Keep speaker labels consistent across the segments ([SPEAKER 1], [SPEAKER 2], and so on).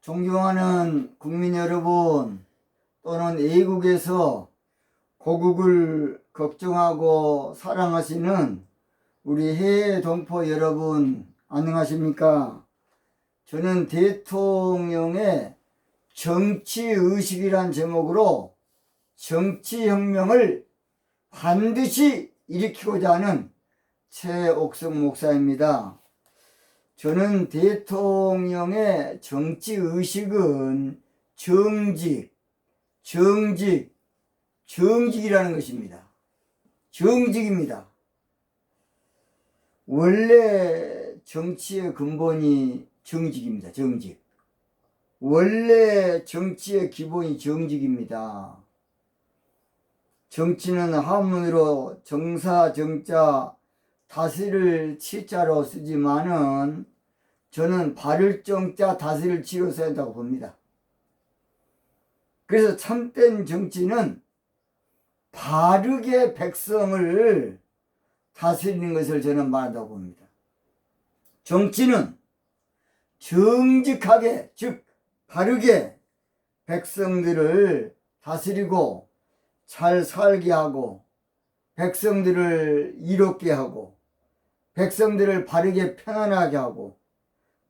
[SPEAKER 1] 존경하는 국민 여러분, 또는 외국에서 고국을 걱정하고 사랑하시는 우리 해외 동포 여러분, 안녕하십니까? 저는 대통령의 정치의식이란 제목으로 정치혁명을 반드시 일으키고자 하는 최옥성 목사입니다. 저는 대통령의 정치의식은 정직이라는 것입니다. 정직입니다. 원래 정치의 근본이 정직입니다. 정직. 원래 정치의 기본이 정직입니다. 정치는 한문으로 정사, 정자, 다스릴 치자로 쓰지만은 저는 바를 정자, 다스릴 치로 써야 한다고 봅니다. 그래서 참된 정치는 바르게 백성을 다스리는 것을 저는 말한다고 봅니다. 정치는 정직하게, 즉 바르게 백성들을 다스리고 잘 살게 하고 백성들을 이롭게 하고 백성들을 바르게 편안하게 하고,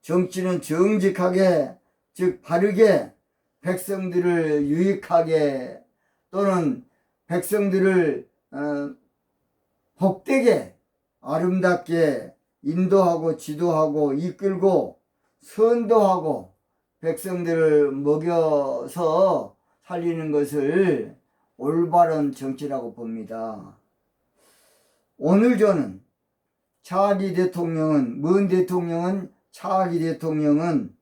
[SPEAKER 1] 정치는 정직하게, 즉 바르게 백성들을 유익하게 또는 백성들을 복되게 아름답게 인도하고 지도하고 이끌고 선도하고 백성들을 먹여서 살리는 것을 올바른 정치라고 봅니다. 오늘 저는 차기 대통령은, 먼 대통령은, 차기 대통령은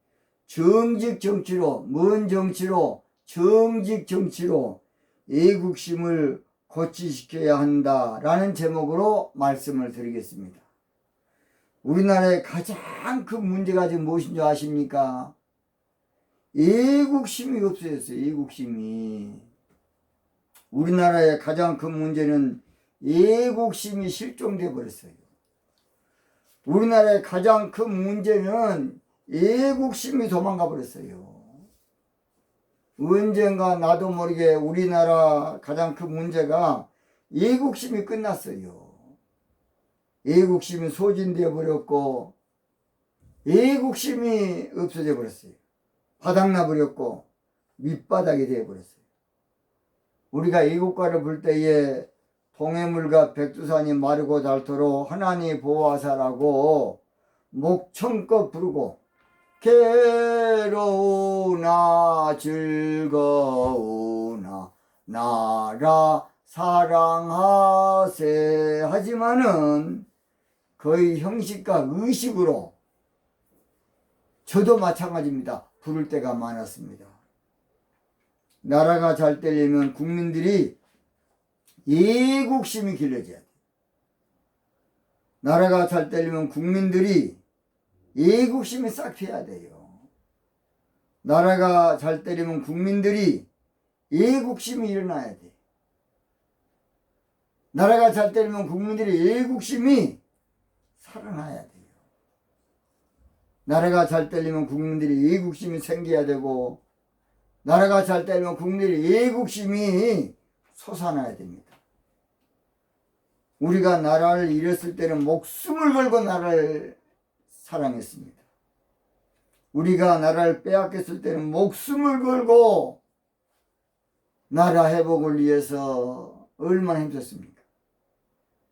[SPEAKER 1] 정직 정치로, 먼 정치로, 정직 정치로 애국심을 고취시켜야 한다라는 제목으로 말씀을 드리겠습니다. 우리나라의 가장 큰 문제가 지금 무엇인 줄 아십니까? 애국심이 없어졌어요. 애국심이. 우리나라의 가장 큰 문제는 애국심이 실종돼 버렸어요. 우리나라의 가장 큰 문제는 애국심이 도망가 버렸어요. 언젠가 나도 모르게 우리나라 가장 큰 문제가 애국심이 끝났어요. 애국심이 소진되어 버렸고 애국심이 없어져 버렸어요. 바닥나 버렸고 밑바닥이 되어 버렸어요. 우리가 애국가를 부를 때에 동해물과 백두산이 마르고 닳도록 하나님 보호하사라고 목청껏 부르고 괴로우나 즐거우나 나라 사랑하세 하지만은 거의 형식과 의식으로 저도 마찬가지입니다. 부를 때가 많았습니다. 나라가 잘 되려면 국민들이 애국심이 길러져야 돼. 나라가 잘 되려면 국민들이 애국심이 싹 피어야 돼요. 나라가 잘 되려면 국민들이 애국심이 일어나야 돼. 나라가 잘 되려면 국민들이 애국심이 살아나야 돼요. 나라가 잘 되려면 국민들이 애국심이 생겨야 되고, 나라가 잘 되려면 국민들이 애국심이 솟아나야 됩니다. 우리가 나라를 잃었을 때는 목숨을 걸고 나라를 사랑했습니다. 우리가 나라를 빼앗겼을 때는 목숨을 걸고 나라 회복을 위해서 얼마나 힘들었습니까?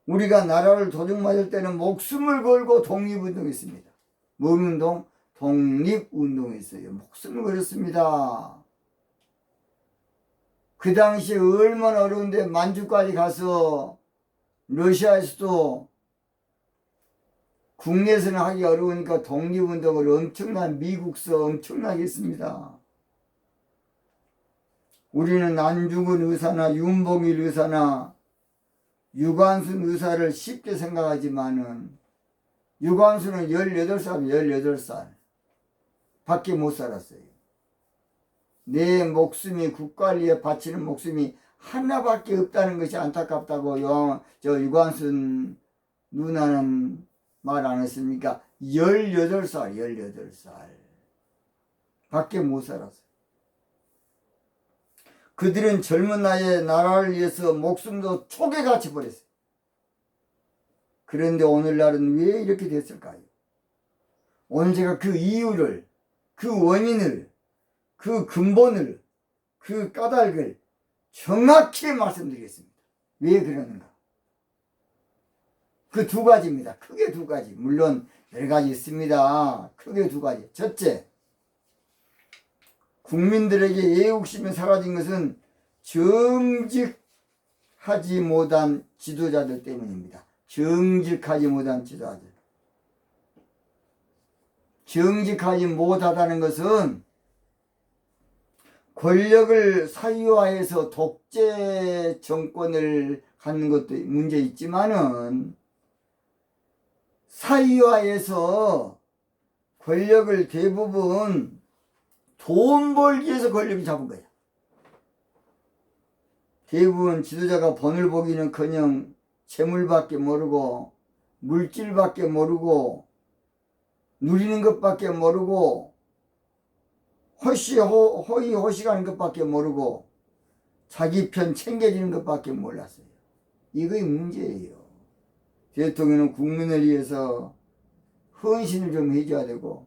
[SPEAKER 1] 우리가 나라를 도둑맞을 때는 목숨을 걸고 독립운동했습니다. 뭔 운동? 독립운동했어요. 목숨을 걸었습니다. 그 당시에 얼마나 어려운데 만주까지 가서 러시아에서도 국내에서는 하기 어려우니까 독립운동을 엄청난 미국서 엄청나게 했습니다. 우리는 안중근 의사나 윤봉일 의사나 유관순 의사를 쉽게 생각하지만은 유관순은 18살 밖에 못 살았어요. 내 목숨이 국관리에 바치는 목숨이 하나밖에 없다는 것이 안타깝다고 유관순 누나는 말 안 했습니까? 18살 밖에 못 살았어요. 그들은 젊은 나이에 나라를 위해서 목숨도 촉에 갇혀 버렸어요. 그런데 오늘날은 왜 이렇게 됐을까요? 오늘 제가 그 이유를, 그 원인을, 그 근본을, 그 까닭을 정확히 말씀드리겠습니다. 왜 그러는가? 그 두 가지입니다. 크게 두 가지. 물론 여러 가지 있습니다. 크게 두 가지. 첫째, 국민들에게 애국심이 사라진 것은 정직하지 못한 지도자들 때문입니다. 정직하지 못한 지도자들. 정직하지 못하다는 것은 권력을 사유화해서 독재 정권을 갖는 것도 문제 있지만은 사유화해서 권력을 대부분 돈 벌기 위해서 권력이 잡은 거야. 대부분 지도자가 본을 보기는커녕 재물밖에 모르고 물질밖에 모르고 누리는 것밖에 모르고 호의호식하는 것밖에 모르고 자기 편 챙겨주는 것밖에 몰랐어요. 이거이 문제예요. 대통령은 국민을 위해서 헌신을 좀 해줘야 되고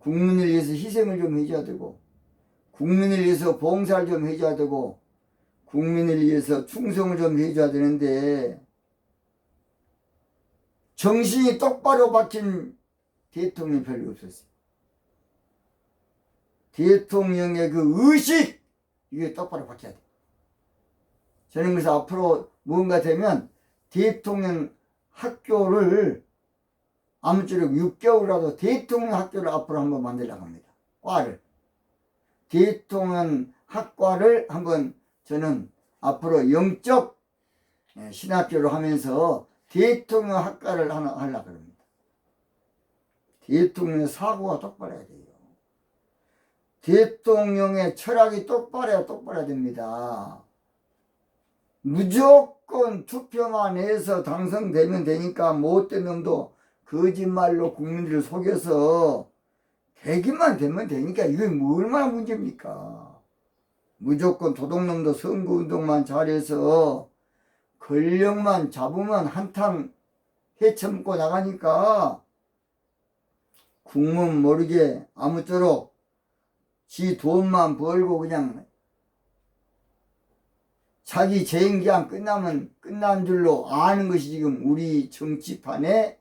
[SPEAKER 1] 국민을 위해서 희생을 좀 해줘야 되고 국민을 위해서 봉사를 좀 해줘야 되고 국민을 위해서 충성을 좀 해줘야 되는데 정신이 똑바로 박힌 대통령이 별로 없었어요. 대통령의 그 의식, 이게 똑바로 박혀야 돼. 저는 그래서 앞으로 뭔가 되면 대통령 학교를 아무쪼록 6개월이라도 대통령 학교를 앞으로 한번 만들려고 합니다. 과를. 대통령 학과를 한번 저는 앞으로 영적 신학교로 하면서 대통령 학과를 하나 하려고 합니다. 대통령의 사고가 똑바로 해야 돼요. 대통령의 철학이 똑바로 됩니다. 무조건 투표만 해서 당선되면 되니까 못된 놈도 거짓말로 국민들을 속여서 되기만 되면 되니까 이게 얼마나 문제입니까? 무조건 도둑놈도 선거운동만 잘해서 권력만 잡으면 한탕 헤쳐먹고 나가니까 국문 모르게 아무쪼록 지 돈만 벌고 그냥 자기 재임기한 끝나면 끝난 줄로 아는 것이 지금 우리 정치판의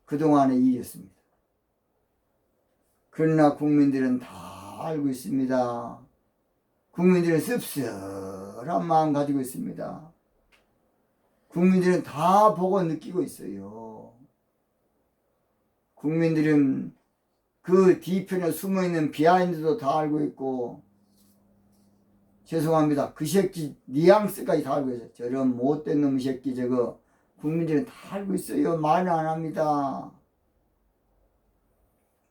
[SPEAKER 1] 그동안의 일이었습니다. 그러나 국민들은 다 알고 있습니다. 국민들은 씁쓸한 마음 가지고 있습니다. 국민들은 다 보고 느끼고 있어요. 국민들은 그 뒤편에 숨어있는 비하인드도 다 알고 있고 죄송합니다. 그 새끼 뉘앙스까지 다 알고 있어요. 저런 못된 놈 새끼 저거 국민들은 다 알고 있어요. 말은 안 합니다.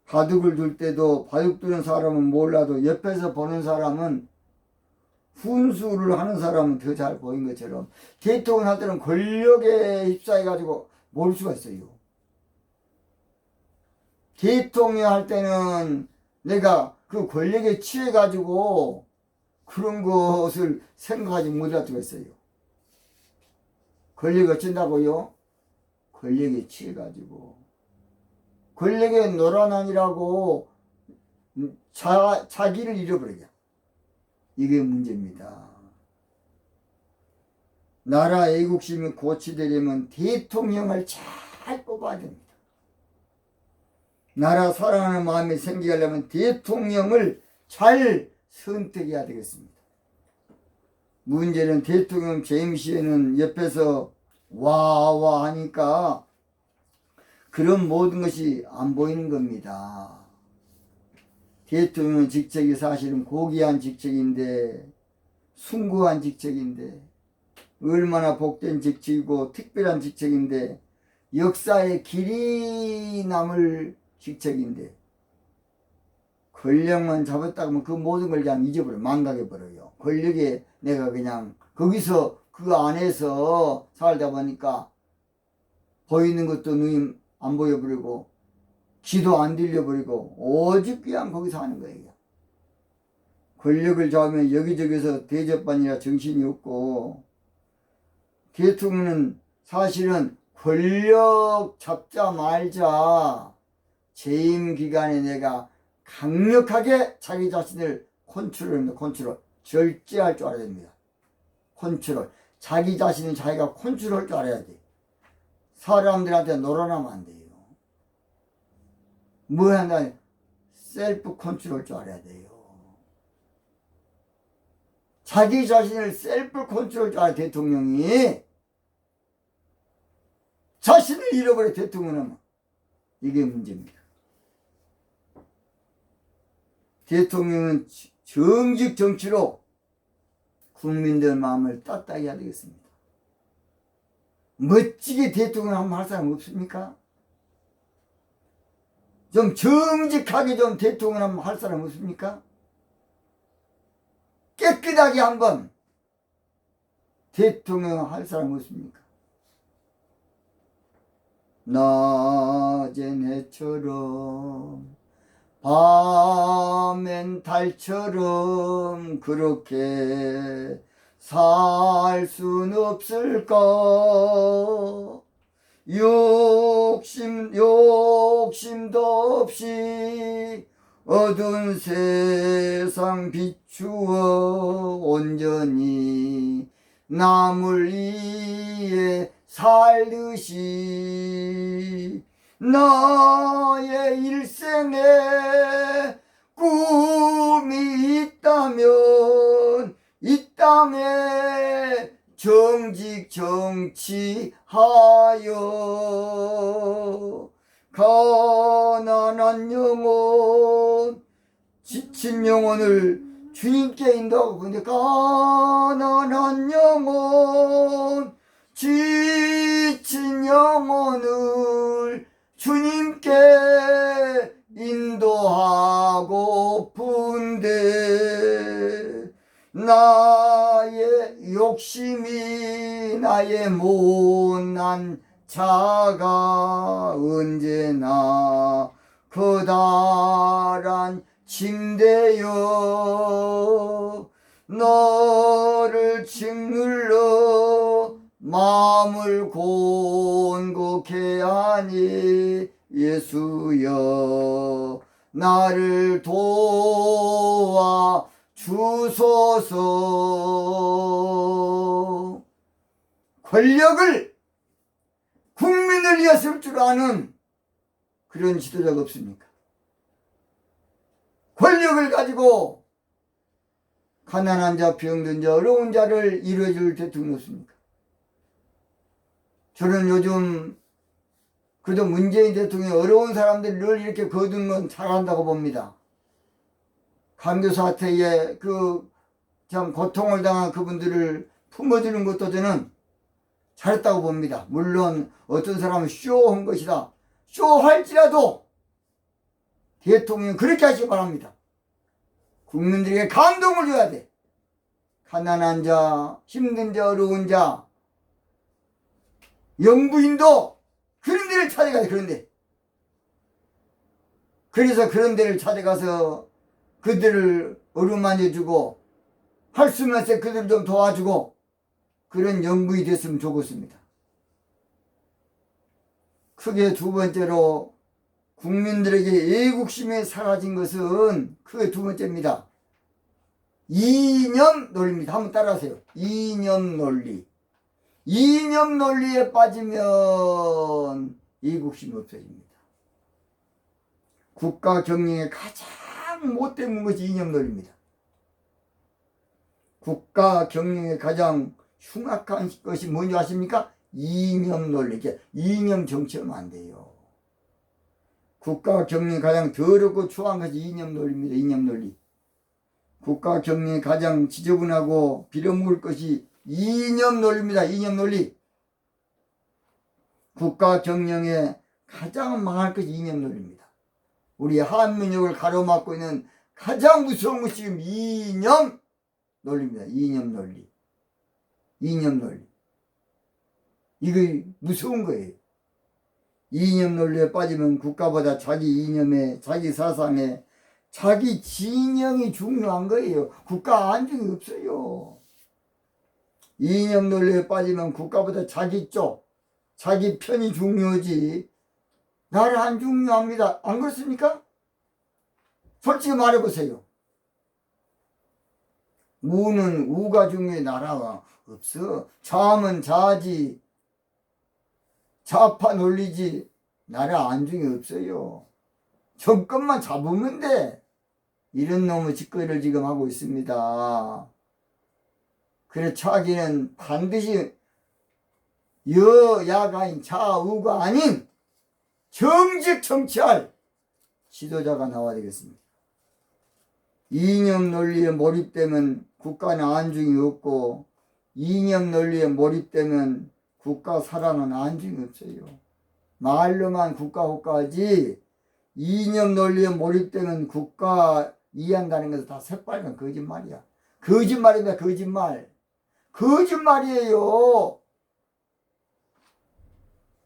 [SPEAKER 1] 바둑을 둘 때도 바둑 두는 사람은 몰라도 옆에서 보는 사람은 훈수를 하는 사람은 더 잘 보인 것처럼 대통령 할 때는 권력에 휩싸여가지고 모를 수가 있어요. 대통령 할 때는 내가 그 권력에 취해가지고 그런 것을 생각하지 못할 수가 있어요. 권력이 어쩐다고요? 권력에 취해가지고 권력에 놀아나니라고 자기를 잃어버리냐. 이게 문제입니다. 나라 애국심이 고취되려면 대통령을 잘 뽑아야 됩니다. 나라 사랑하는 마음이 생기게 하려면 대통령을 잘 선택해야 되겠습니다. 문제는 대통령 재임 시에는 옆에서 와와 하니까 그런 모든 것이 안 보이는 겁니다. 대통령 직책이 사실은 고귀한 직책인데 숭고한 직책인데 얼마나 복된 직책이고 특별한 직책인데 역사에 길이 남을 직책인데 권력만 잡았다고 하면 그 모든 걸 그냥 잊어버려 망각해버려요. 권력에 내가 그냥 거기서 그 안에서 살다 보니까 보이는 것도 눈이 안 보여버리고 귀도 안 들려버리고 오직 그냥 거기서 하는 거예요. 권력을 잡으면 여기저기서 대접반이라 정신이 없고, 대통령은 사실은 권력 잡자 말자 재임 기간에 내가 강력하게 자기 자신을 컨트롤 절제할 줄 알아야 됩니다. 컨트롤, 자기 자신은 자기가 컨트롤할 줄 알아야 돼. 사람들한테 놀아나면 안 돼요. 뭐 한다, 셀프 컨트롤 줄 알아야 돼요. 자기 자신을 셀프 컨트롤 줄 알아야 대통령이. 자신을 잃어버려 대통령은. 이게 문제입니다. 대통령은 정직 정치로 국민들 마음을 따뜻하게 해야 되겠습니다. 멋지게 대통령 한번 할 사람 없습니까? 좀 정직하게 좀 대통령 한번 할 사람 없습니까? 깨끗하게 한번 대통령 할 사람 없습니까? 낮엔 해처럼 밤엔 달처럼 그렇게 살 순 없을까? 욕심도 없이 어두운 세상 비추어 온전히 남을 위해 살듯이 나의 일생에 꿈이 있다면 이 땅에 정직 정치하여 가난한 영혼, 지친 영혼을 주님께 인도하고, 근데 가난한 영혼, 지친 영혼을 주님께 인도하고픈데 나의 욕심이 나의 못난 자가 언제나 커다란 침대여 너를 짓눌러 마음을 곤곡해 하니 예수여 나를 도와 주소서. 권력을 국민을 위해 쓸 줄 아는 그런 지도자가 없습니까? 권력을 가지고 가난한 자, 병든 자, 어려운 자를 이루어줄 대통령 없습니까? 저는 요즘 그래도 문재인 대통령이 어려운 사람들을 늘 이렇게 거두는 건 잘한다고 봅니다. 감교 사태에 참 고통을 당한 그분들을 품어주는 것도 저는 잘했다고 봅니다. 물론 어떤 사람은 쇼한 것이다. 쇼할지라도 대통령은 그렇게 하시기 바랍니다. 국민들에게 감동을 줘야 돼. 가난한 자, 힘든 자, 어려운 자, 영부인도 그런 데를 찾아가야 돼. 그런 데. 그래서 그런 데를 찾아가서 그들을 어루만져주고 할 수 있는 때 그들을 좀 도와주고 그런 영부이 됐으면 좋겠습니다. 크게 두 번째로 국민들에게 애국심이 사라진 것은 크게 두 번째입니다. 이념 논리입니다. 한번 따라하세요. 이념 논리. 이념 논리에 빠지면 애국심이 없어집니다. 국가 경영의 가장 못된 것이 이념 논리입니다. 국가 경영의 가장 흉악한 것이 뭔지 아십니까? 이념 논리. 이념 정치하면 안 돼요. 국가 경영이 가장 더럽고 추한 것이 이념 논리입니다. 이념 논리. 국가 경영이 가장 지저분하고 빌어먹을 것이 이념 논리입니다. 이념 논리. 국가 경영에 가장 망할 것이 이념 논리입니다. 우리 한민족을 가로막고 있는 가장 무서운 것이 지금 이념 논리입니다. 이념 논리. 이념 논리. 이거 무서운 거예요. 이념 논리에 빠지면 국가보다 자기 이념에, 자기 사상에, 자기 진영이 중요한 거예요. 국가 안중이 없어요. 이념 논리에 빠지면 국가보다 자기 쪽, 자기 편이 중요하지 나라 안 중요합니다. 안 그렇습니까? 솔직히 말해보세요. 우는 우가 중요해. 나라가 없어. 좌면 좌지, 좌파 논리지 나라 안중이 없어요. 정권만 잡으면 돼. 이런 놈의 짓거리를 지금 하고 있습니다. 그래 차기는 반드시 여야가 아닌 좌우가 아닌 정직 정치할 지도자가 나와야 되겠습니다. 이념 논리에 몰입되면 국가는 안중이 없고, 이념 논리에 몰입되면 국가 살아는 안중이 없어요. 말로만 국가 호가하지 이념 논리에 몰입되면 국가 이해한다는 것은 다 새빨간 거짓말이야. 거짓말입니다. 거짓말. 거짓말이에요.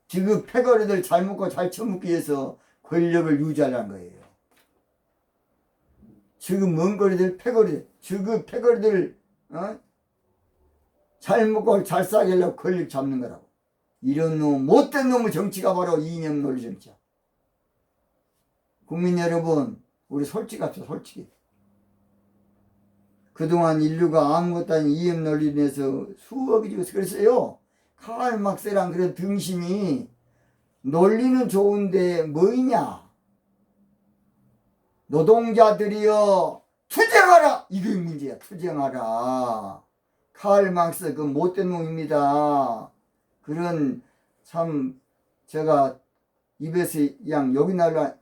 [SPEAKER 1] 지금 패거리들 잘 먹고 잘 처먹기 위해서 권력을 유지하려는 거예요. 지금 먼거리들 패거리, 지금 패거리들 잘 먹고 잘 싸게 하려고 권력 잡는 거라고. 이런 놈, 못된 놈의 정치가 바로 이념 논리 정치야. 국민 여러분, 우리 솔직합시다. 솔직히. 그동안 인류가 아무것도 아닌 이념 논리에 대해서 수억이 죽었어. 그랬어요. 칼 막스란 그런 등신이 논리는 좋은데 뭐이냐? 노동자들이여 투쟁하라! 이게 문제야. 투쟁하라. 칼 막스 그 못된 놈입니다. 그런 참 제가 입에서 그냥 여기 날라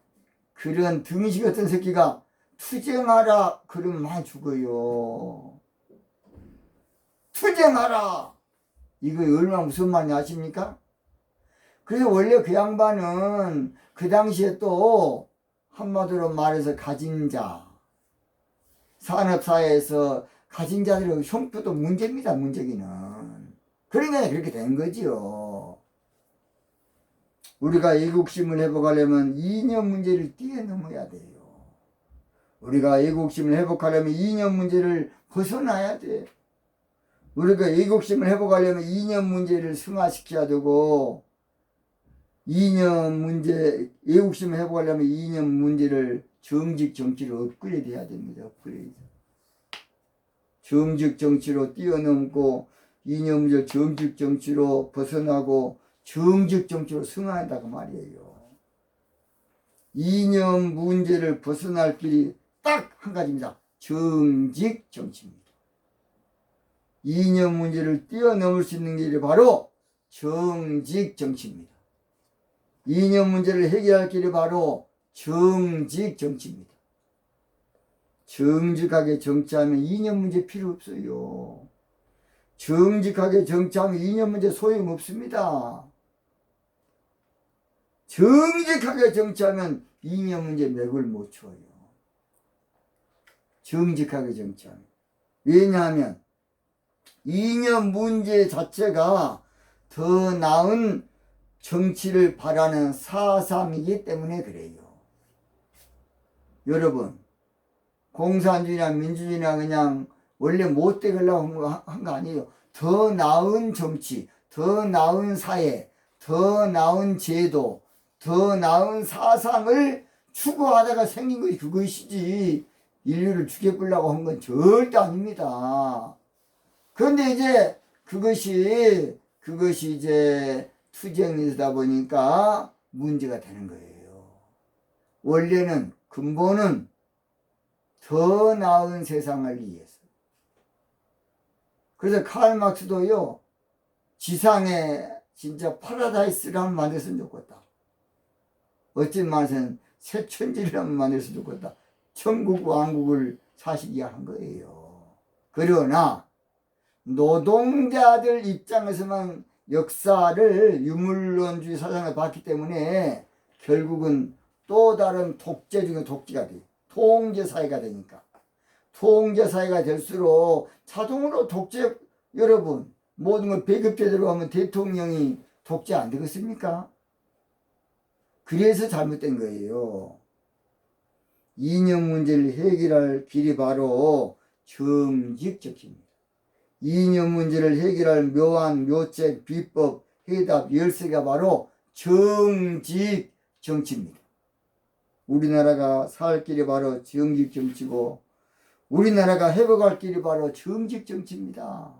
[SPEAKER 1] 그런 등신 같은 새끼가 투쟁하라 그러면 많이 죽어요. 투쟁하라. 이거 얼마나 무슨 말인지 아십니까? 그래서 원래 그 양반은 그 당시에 또 한마디로 말해서 가진 자, 산업사회에서 가진 자들의 형편도 문제입니다. 문제기는. 그러니까 그렇게 된 거지요. 우리가 애국심을 회복하려면 이념 문제를 뛰어넘어야 돼요. 우리가 애국심을 회복하려면 이념 문제를 벗어나야 돼. 우리가 애국심을 회복하려면 이념 문제를 승화시켜야 되고, 이념 문제, 애국심을 회복하려면 이념 문제를 정직 정치로 업그레이드 해야 됩니다. 업그레이드. 정직 정치로 뛰어넘고, 이념 문제 정직 정치로 벗어나고, 정직 정치로 승화한다 그 말이에요. 이념 문제를 벗어날 길이 딱 한 가지입니다. 정직 정치입니다. 이념 문제를 뛰어넘을 수 있는 길이 바로 정직 정치입니다. 이념 문제를 해결할 길이 바로 정직 정치입니다. 정직하게 정치하면 이념 문제 필요 없어요. 정직하게 정치하면 이념 문제 소용없습니다. 정직하게 정치하면 이념 문제 맥을 못 쳐요. 정직하게 정치하면. 왜냐하면 이념 문제 자체가 더 나은 정치를 바라는 사상이기 때문에 그래요. 여러분, 공산주의나 민주주의나 그냥 원래 못되게 하려고 한 거 아니에요. 더 나은 정치, 더 나은 사회, 더 나은 제도, 더 나은 사상을 추구하다가 생긴 것이 그것이지 인류를 죽여보려고 한 건 절대 아닙니다. 그런데 이제 그것이 이제 투쟁이다 보니까 문제가 되는 거예요. 원래는 근본은 더 나은 세상을 위해서. 그래서 칼 막스도요, 지상에 진짜 파라다이스를 한번 만들었으면 좋겠다. 어찌 말해서는 새 천지를 한번 만들었으면 좋겠다. 천국 왕국을 사실 이야기한 거예요. 그러나 노동자들 입장에서만 역사를 유물론주의 사상을 봤기 때문에 결국은 또 다른 독재 중에 독재가 돼요. 통제사회가 되니까. 통제사회가 될수록 자동으로 독재, 여러분, 모든 걸 배급제대로 하면 대통령이 독재 안 되겠습니까? 그래서 잘못된 거예요. 이념 문제를 해결할 길이 바로 정직 정치입니다. 이념 문제를 해결할 묘안, 묘책, 비법, 해답, 열쇠가 바로 정직 정치입니다. 우리나라가 살 길이 바로 정직 정치고 우리나라가 회복할 길이 바로 정직 정치입니다.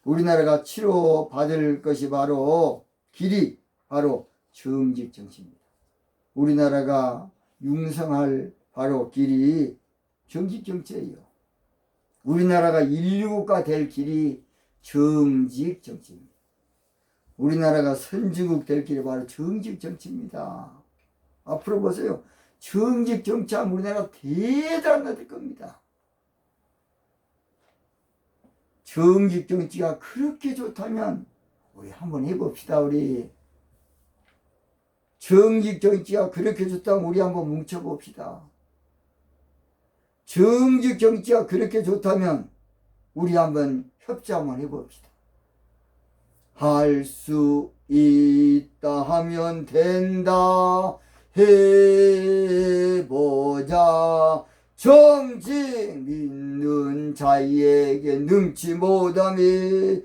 [SPEAKER 1] 우리나라가 치료받을 것이 바로 길이 바로 정직 정치입니다. 우리나라가 융성할 바로 길이 정직 정치예요. 우리나라가 인류국가 될 길이 정직 정치입니다. 우리나라가 선진국 될 길이 바로 정직 정치입니다. 앞으로 보세요. 정직 정치하면 우리나라 대단한 나라 될 겁니다. 정직 정치가 그렇게 좋다면 우리 한번 해봅시다. 우리 정직 정치가 그렇게 좋다면 우리 한번 뭉쳐봅시다. 정직 정치가 그렇게 좋다면 우리 한번 협치 한번 해봅시다. 할 수 있다 하면 된다 해보자. 정직 믿는 자에게 능치 못함이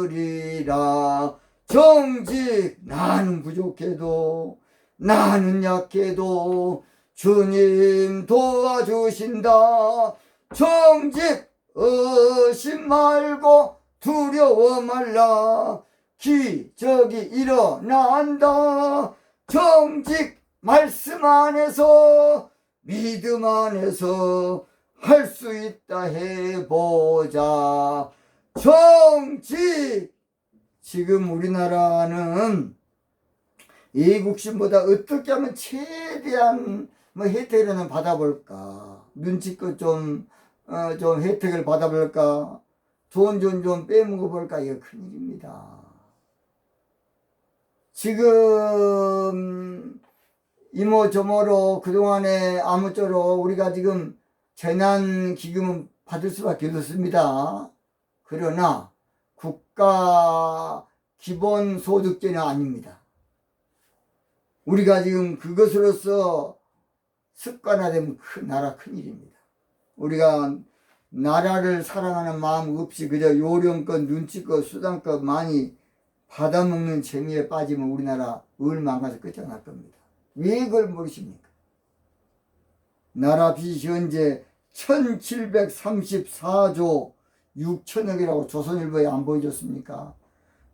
[SPEAKER 1] 없으리라. 정직 나는 부족해도 나는 약해도 주님 도와주신다. 정직 의심 말고 두려워 말라. 기적이 일어난다. 정직 말씀 안에서 믿음 안에서 할 수 있다 해보자. 정직. 지금 우리나라는 애국심보다 어떻게 하면 최대한 혜택을 받아볼까, 눈치껏 좀 혜택을 받아볼까, 돈 좀 빼먹어볼까, 이거 큰일입니다. 지금 이모저모로 그동안에 아무쪼록 우리가 지금 재난기금은 받을 수밖에 없습니다. 그러나 국가 기본소득제는 아닙니다. 우리가 지금 그것으로서 습관화되면 나라 큰일입니다. 우리가 나라를 사랑하는 마음 없이 그저 요령껏 눈치껏 수단껏 많이 받아먹는 재미에 빠지면 우리나라 얼망가서 끝장날 겁니다. 왜 그걸 모르십니까? 나라 빚이 현재 1734조 6천억이라고 조선일보에 안 보여줬습니까?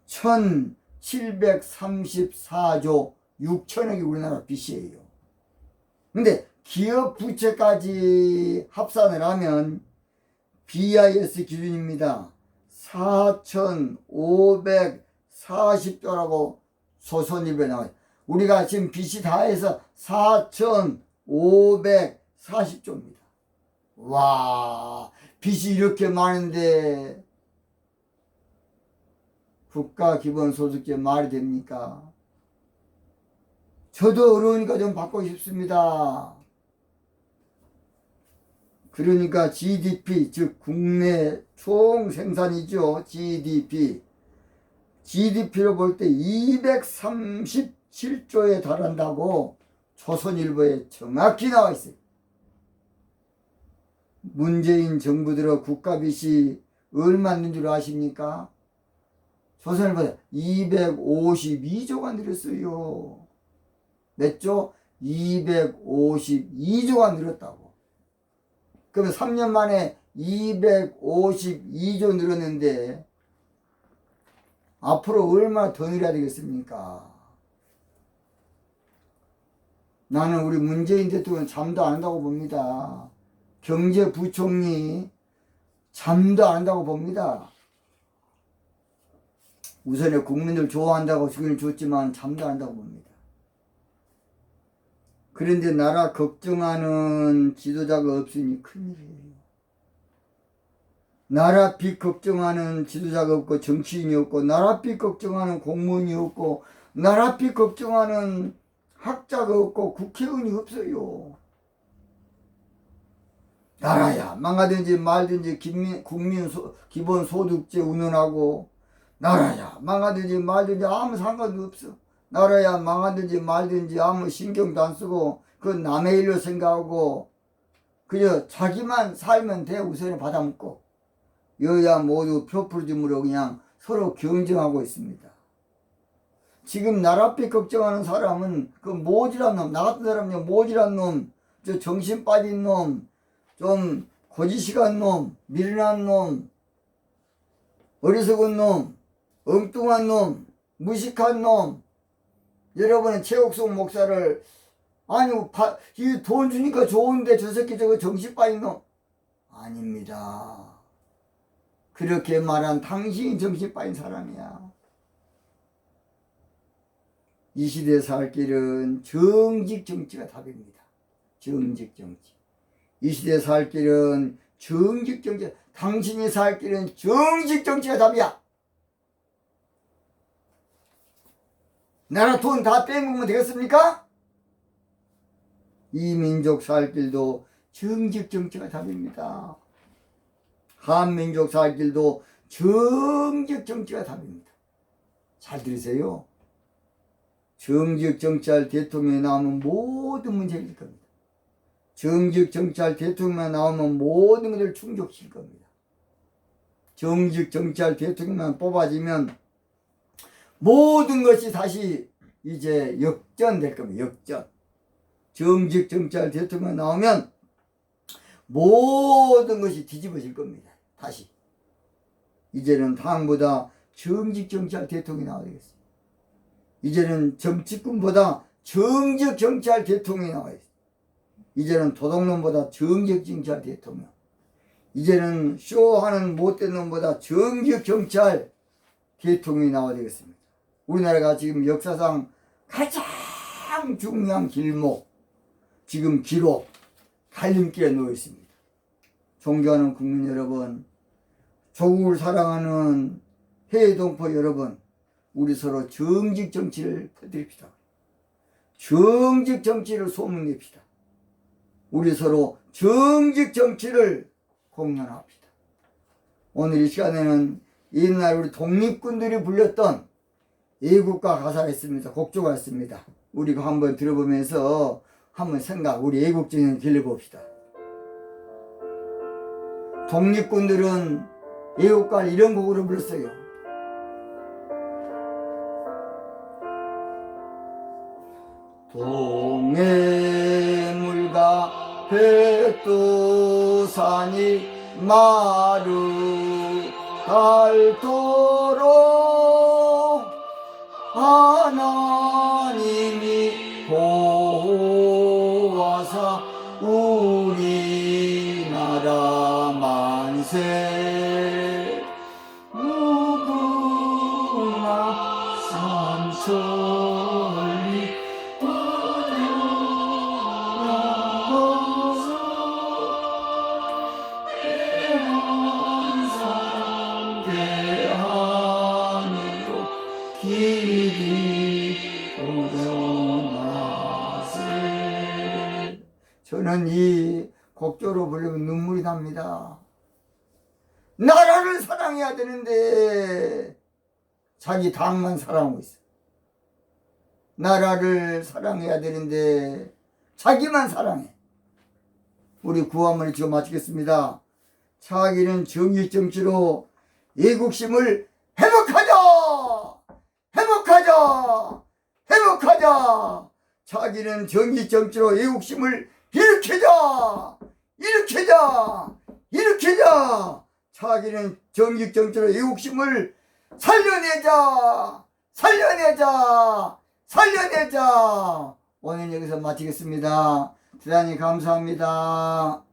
[SPEAKER 1] 1734조 6천억이 우리나라 빚이에요. 근데 기업 부채까지 합산을 하면 BIS 기준입니다. 4,540조라고 조선일보에 나와요. 우리가 지금 빚이 다 해서 4,540조입니다. 와, 빚이 이렇게 많은데 국가기본소득제 말이 됩니까? 저도 어려우니까 좀 받고 싶습니다. 그러니까 GDP, 즉 국내 총생산이죠. GDP로 볼 때 237조에 달한다고 조선일보에 정확히 나와 있어요. 문재인 정부 들어 국가빚이 얼마 있는 줄 아십니까? 조선일보에 252조가 늘었어요. 몇 조? 252조가 늘었다고. 그러면 3년 만에 252조 늘었는데 앞으로 얼마나 더 늘어야 되겠습니까? 나는 우리 문재인 대통령 잠도 안 한다고 봅니다. 경제부총리 잠도 안 한다고 봅니다. 우선에 국민들 좋아한다고 주기는 좋지만 잠도 안 한다고 봅니다. 그런데 나라 걱정하는 지도자가 없으니 큰일이에요. 나라 빚 걱정하는 지도자가 없고 정치인이 없고 나라 빚 걱정하는 공무원이 없고 나라 빚 걱정하는 학자가 없고 국회의원이 없어요. 나라야 망하든지 말든지 국민 기본소득제 운운하고 나라야 망하든지 말든지 아무 상관도 없어. 나라야 망하든지 말든지 아무 신경도 안 쓰고 그 남의 일로 생각하고 그저 자기만 살면 돼. 우선에 받아먹고 여야 모두 표풀즘으로 그냥 서로 경쟁하고 있습니다. 지금 나라빛 걱정하는 사람은 그 모질한 놈, 나 같은 사람이 모질한 놈, 저 정신 빠진 놈, 좀 고지식한 놈, 미련한 놈, 어리석은 놈, 엉뚱한 놈, 무식한 놈. 여러분은 최옥송 목사를 아니 이 돈 주니까 좋은데 저 새끼 저거 정신 빠진 놈 아닙니다. 그렇게 말한 당신이 정신 빠진 사람이야. 이 시대에 살 길은 정직 정치가 답입니다. 정직 정치. 이 시대에 살 길은 정직 정치. 당신이 살 길은 정직 정치가 답이야. 나라 돈 다 빼먹으면 되겠습니까? 이 민족 살 길도 정직 정치가 답입니다. 한민족 살 길도 정직 정치가 답입니다. 잘 들으세요. 정직 정치할 대통령이 나오면 모든 문제가 있을 겁니다. 정직 정치할 대통령만 나오면 모든 것을 충족시킬 겁니다. 정직 정치할 대통령만 뽑아지면 모든 것이 다시 이제 역전될 겁니다. 역전. 정직 정치할 대통령 나오면 모든 것이 뒤집어질 겁니다. 다시. 이제는 당보다 정직 정치할 대통령이 나와야 되겠습니다. 이제는 정치꾼보다 정직 정치할 대통령이 나와야 됩니다. 이제는 도둑놈보다 정직 정치할 대통령. 이제는 쇼하는 못된 놈보다 정직 정치할 대통령이 나와야 되겠습니다. 우리나라가 지금 역사상 가장 중요한 길목, 지금 기록, 갈림길에 놓여 있습니다. 존경하는 국민 여러분, 조국을 사랑하는 해외동포 여러분, 우리 서로 정직 정치를 퍼뜨립시다. 정직 정치를 소문냅시다. 우리 서로 정직 정치를 공론합시다. 오늘 이 시간에는 옛날 우리 독립군들이 불렸던 애국가 가사가 있습니다. 곡조가 있습니다. 우리가 한번 들어보면서 한번 우리 애국정을 길러봅시다. 독립군들은 애국가를 이런 곡으로 불렀어요. 동해물과 백두산이 마르닳도록 하나님이 보호하사 우리나라 만세 무궁화 삼천리 저는 이 곡조로 부르면 눈물이 납니다. 나라를 사랑해야 되는데 자기 당만 사랑하고 있어. 나라를 사랑해야 되는데 자기만 사랑해. 우리 구한말을 지금 마치겠습니다. 자기는 정의 정치로 애국심을 회복하자! 회복하자! 회복하자! 자기는 정의 정치로 애국심을 일으키자! 일으키자! 일으키자! 자기는 정직 정치로 애국심을 살려내자! 살려내자! 살려내자! 오늘 여기서 마치겠습니다. 대단히 감사합니다.